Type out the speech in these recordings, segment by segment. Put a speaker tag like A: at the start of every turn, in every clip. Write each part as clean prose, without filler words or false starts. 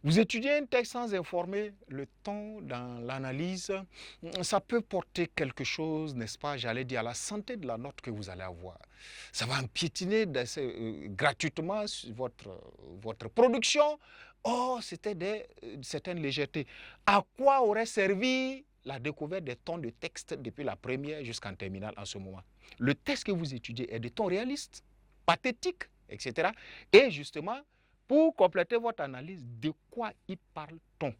A: Vous étudiez un texte sans informer le ton dans l'analyse, ça peut porter quelque chose, n'est-ce pas, j'allais dire, à la santé de la note que vous allez avoir. Ça va empiétiner gratuitement sur votre production. Oh, c'était certaines légèretés. À quoi aurait servi la découverte des tons de texte depuis la première jusqu'en terminale en ce moment? Le texte que vous étudiez est de tons réalistes, pathétiques, etc. Et justement, pour compléter votre analyse, de quoi y parle-t-on?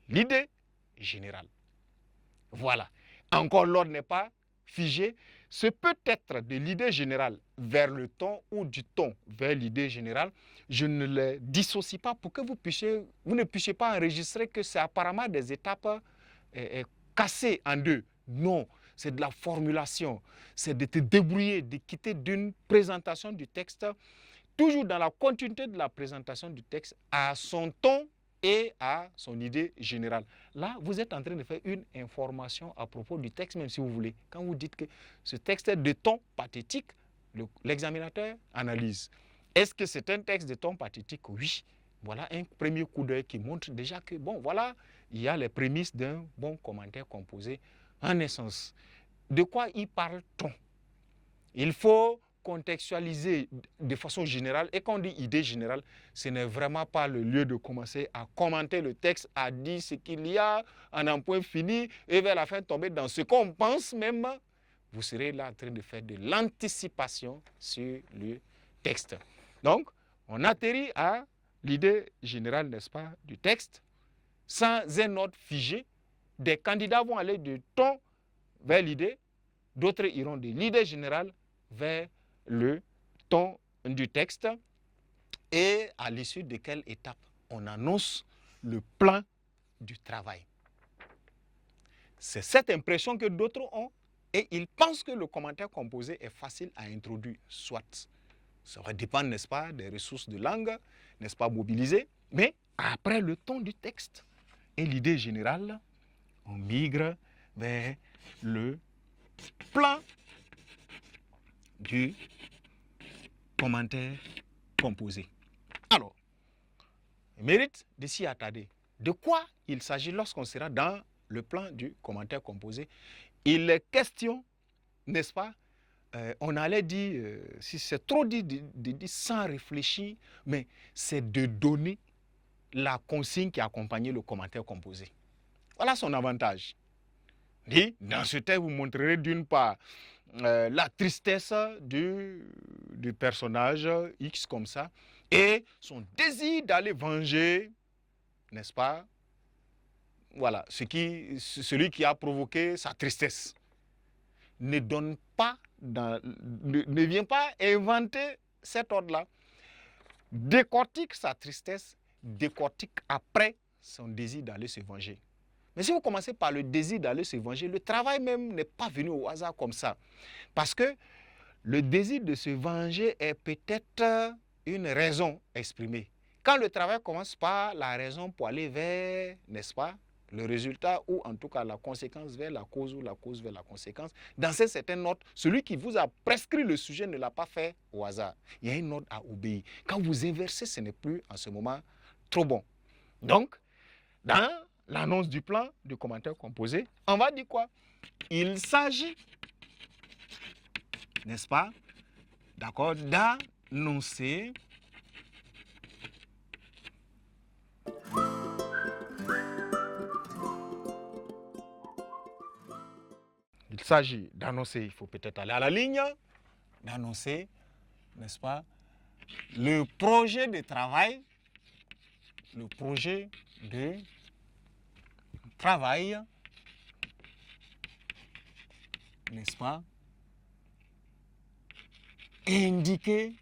A: L'idée générale. Voilà. Encore, l'ordre n'est pas figé. Ce peut être de l'idée générale vers le ton ou du ton vers l'idée générale. Je ne les dissocie pas pour que vous ne puissiez pas enregistrer que c'est apparemment des étapes cassées en deux. Non, c'est de la formulation. C'est de te débrouiller, de quitter d'une présentation du texte toujours dans la continuité de la présentation du texte, à son ton et à son idée générale. Là, vous êtes en train de faire une information à propos du texte, même si vous voulez. Quand vous dites que ce texte est de ton pathétique, l'examinateur analyse. Est-ce que c'est un texte de ton pathétique? Oui. Voilà un premier coup d'œil qui montre déjà que, bon, voilà, il y a les prémices d'un bon commentaire composé. En essence, de quoi y parle-t-on? Il faut contextualiser de façon générale. Et quand on dit idée générale, ce n'est vraiment pas le lieu de commencer à commenter le texte, à dire ce qu'il y a en un point fini et vers la fin tomber dans ce qu'on pense même. Vous serez là en train de faire de l'anticipation sur le texte. Donc, on atterrit à l'idée générale, n'est-ce pas, du texte, sans un ordre figé. Des candidats vont aller du ton vers l'idée, d'autres iront de l'idée générale vers le ton du texte et à l'issue de quelle étape on annonce le plan du travail. C'est cette impression que d'autres ont et ils pensent que le commentaire composé est facile à introduire, soit. Ça va dépendre, n'est-ce pas, des ressources de langue, n'est-ce pas, mobilisées, mais après le ton du texte et l'idée générale, on migre vers le plan du commentaire composé. Alors, il mérite de s'y attarder. De quoi il s'agit lorsqu'on sera dans le plan du commentaire composé? Il est question, n'est-ce pas, on allait dire, si c'est trop dit, de dire sans réfléchir, mais c'est de donner la consigne qui accompagnait le commentaire composé. Voilà son avantage. Et dans ce texte, vous montrerez d'une part la tristesse du personnage X comme ça et son désir d'aller venger, n'est-ce pas? Voilà, celui qui a provoqué sa tristesse. Ne donne pas, ne vient pas inventer cet ordre-là. Décortique sa tristesse, décortique après son désir d'aller se venger. Mais si vous commencez par le désir d'aller se venger, le travail même n'est pas venu au hasard comme ça. Parce que le désir de se venger est peut-être une raison exprimée. Quand le travail commence par la raison pour aller vers, n'est-ce pas, le résultat ou en tout cas la conséquence vers la cause ou la cause vers la conséquence, dans cette certaine note, celui qui vous a prescrit le sujet ne l'a pas fait au hasard. Il y a une note à obéir. Quand vous inversez, ce n'est plus en ce moment trop bon. Donc, dans l'annonce du plan du commentaire composé, on va dire quoi? Il s'agit, n'est-ce pas, d'accord, d'annoncer il s'agit d'annoncer, il faut peut-être aller à la ligne, d'annoncer, n'est-ce pas, le projet de travail, n'est-ce pas, indiqué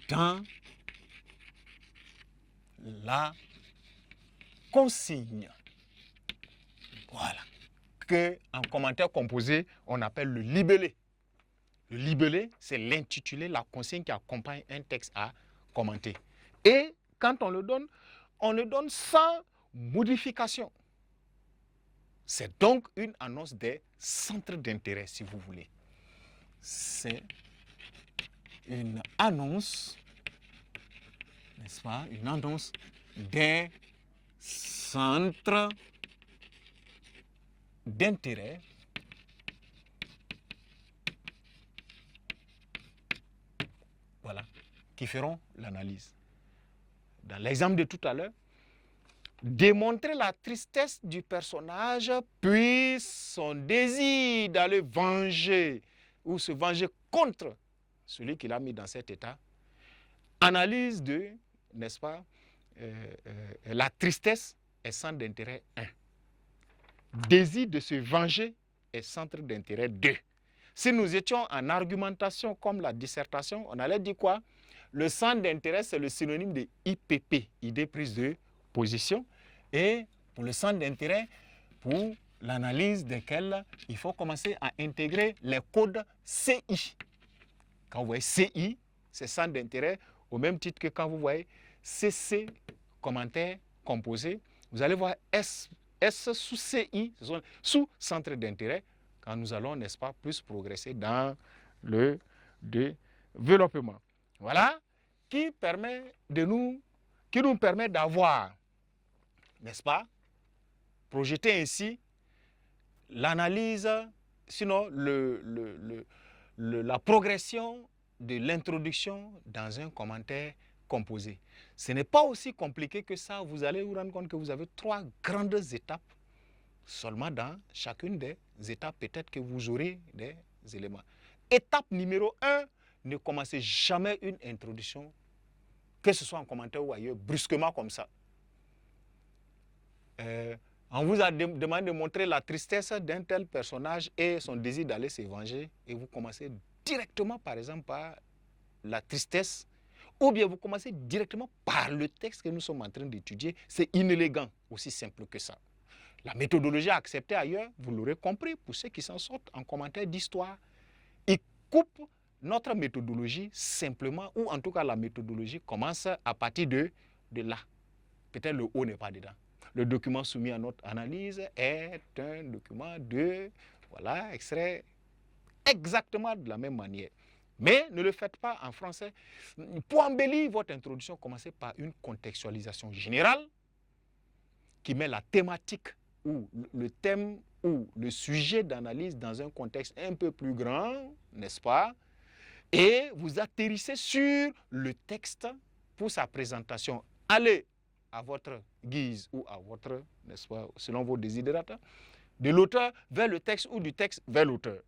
A: dans la consigne. Voilà. qu'en commentaire composé, on appelle le libellé. Le libellé, c'est l'intitulé, la consigne qui accompagne un texte à commenter. Et quand on le donne sans modification. C'est donc une annonce des centres d'intérêt, si vous voulez. C'est une annonce n'est-ce pas, une annonce des centres d'intérêt voilà, qui feront l'analyse. Dans l'exemple de tout à l'heure, démontrer la tristesse du personnage, puis son désir d'aller venger ou se venger contre celui qui l'a mis dans cet état. Analyse de, n'est-ce pas, la tristesse est centre d'intérêt 1. Désir de se venger est centre d'intérêt 2. Si nous étions en argumentation comme la dissertation, on allait dire quoi? Le centre d'intérêt, c'est le synonyme de IPP, idée prise de position. Et pour le centre d'intérêt, pour l'analyse desquels il faut commencer à intégrer les codes CI. Quand vous voyez CI, c'est centre d'intérêt, au même titre que quand vous voyez CC, commentaire composé, vous allez voir S sous CI, ce sont sous centre d'intérêt, quand nous allons, n'est-ce pas, plus progresser dans le développement. Voilà, qui nous permet d'avoir, n'est-ce pas, projeter ainsi l'analyse, sinon la progression de l'introduction dans un commentaire composé. Ce n'est pas aussi compliqué que ça. Vous allez vous rendre compte que vous avez 3 grandes étapes. Seulement dans chacune des étapes, peut-être que vous aurez des éléments. Étape numéro 1, ne commencez jamais une introduction, que ce soit en commentaire ou ailleurs, brusquement comme ça. On vous a demandé de montrer la tristesse d'un tel personnage et son désir d'aller se venger, et vous commencez directement, par exemple, par la tristesse, ou bien vous commencez directement par le texte que nous sommes en train d'étudier. C'est inélégant, aussi simple que ça. La méthodologie acceptée ailleurs, vous l'aurez compris, pour ceux qui s'en sortent en commentaire d'histoire, ils coupent notre méthodologie simplement, ou en tout cas la méthodologie commence à partir de là. Peut-être le haut n'est pas dedans. Le document soumis à notre analyse est un document de, voilà, extrait exactement de la même manière. Mais ne le faites pas en français. Pour embellir votre introduction, commencez par une contextualisation générale qui met la thématique ou le thème ou le sujet d'analyse dans un contexte un peu plus grand, n'est-ce pas? Et vous atterrissez sur le texte pour sa présentation. Allez à votre guise ou à votre, n'est-ce pas, selon vos désidératas, de l'auteur vers le texte ou du texte vers l'auteur.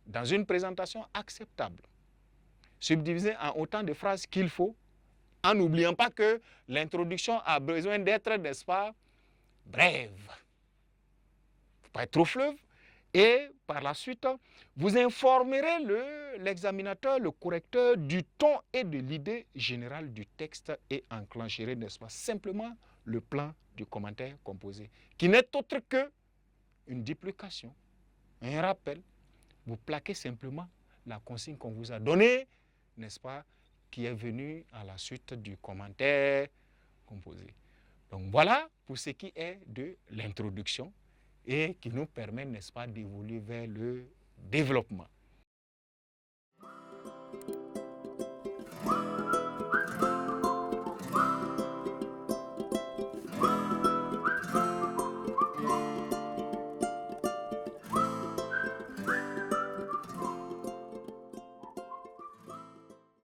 A: Dans une présentation acceptable, subdivisée en autant de phrases qu'il faut, en n'oubliant pas que l'introduction a besoin d'être, n'est-ce pas, brève. Il ne faut pas être trop fleuve. Et par la suite, vous informerez l'examinateur, le correcteur du ton et de l'idée générale du texte et enclencherez, n'est-ce pas, simplement le plan du commentaire composé, qui n'est autre qu'une duplication, un rappel. Vous plaquez simplement la consigne qu'on vous a donnée, n'est-ce pas, qui est venue à la suite du commentaire composé. Donc voilà pour ce qui est de l'introduction et qui nous permet, n'est-ce pas, d'évoluer vers le développement.